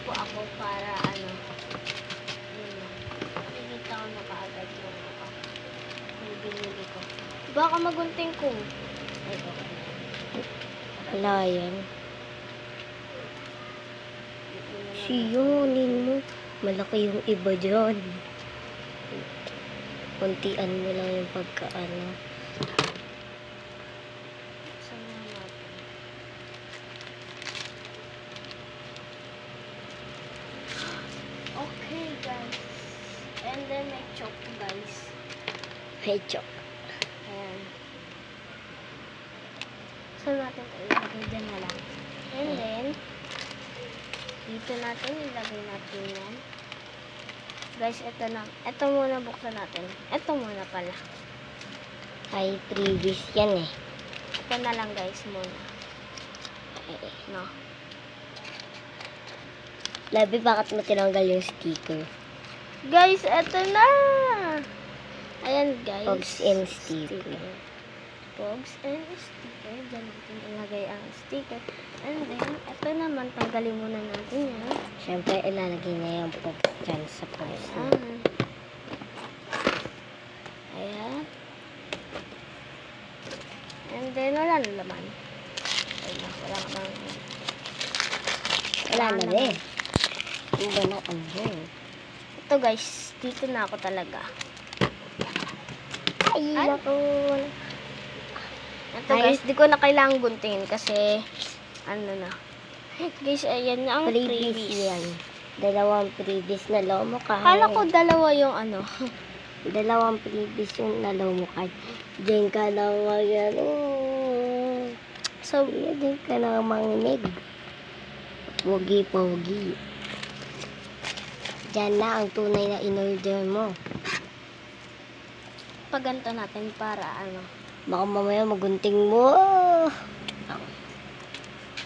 po ako para ano, nakikita ko na kaagad yung yung binili ko. Baka magunting ko. Ay, okay. Wala yan. Siyunin mo. Malaki yung iba dyan. Kuntian mo lang yung pagkaano. Saan na natin? Okay, guys. And then may choke, guys. Hey, chok. Ayan. So, natin ito ilagay dyan na lang. And then, dito natin ilagay natin yan. Guys, ito na. Ito muna buksan natin. Ito muna pala. Ay, previous yan eh. Ito na lang, guys, muna. No. Labi, bakit mo tinanggal yung sticker? Guys, ito na! Ayan, guys. Pogs and sticker. Pogs and sticker. Diyan natin ilagay ang sticker. And then, ito naman, tanggalin muna natin yan. Siyempre, ilalagay na yung pogs dyan sa pogs. Ayan. Ayan. And then, wala na laman. Ayan, wala naman. Wala na rin. Iba na ano. Ito, guys. Dito na ako talaga. Ay, naku. Ito, guys. Di ko na kailangan guntingin kasi ano na. Guys, ayan na ang Previous yan. Dalawang previous na lomo card. Kala ko dalawa yung ano. Dalawang previous yung na lomo card. Diyan ka na mag So, diyan ka na manginig. Pogi-pogi. Diyan na ang tunay na in-order mo. paganto natin para ano. Baka mamaya magunting mo.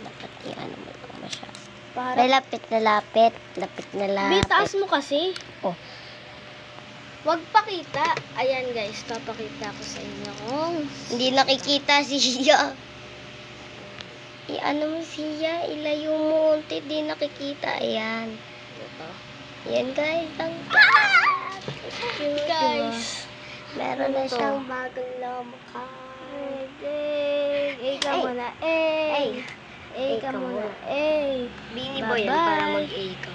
Dapat i-ano mo lang masyado. Para Lapit na lapit. Lapit na lapit. bitaas mo kasi. Oh. Wag pakita. Ayan guys, papakita ko sa inyo kung Hindi nakikita si Sia. I-ano mo siya, ilayo mo unti, di nakikita. Ayan. ito. Ayan guys, ang cute. Guys, Meron na ito. siyang bagong lamukha. A ka Ay. muna. A Ay. ka muna. A. Bini Boy yan Bye-bye. para mag-A ka.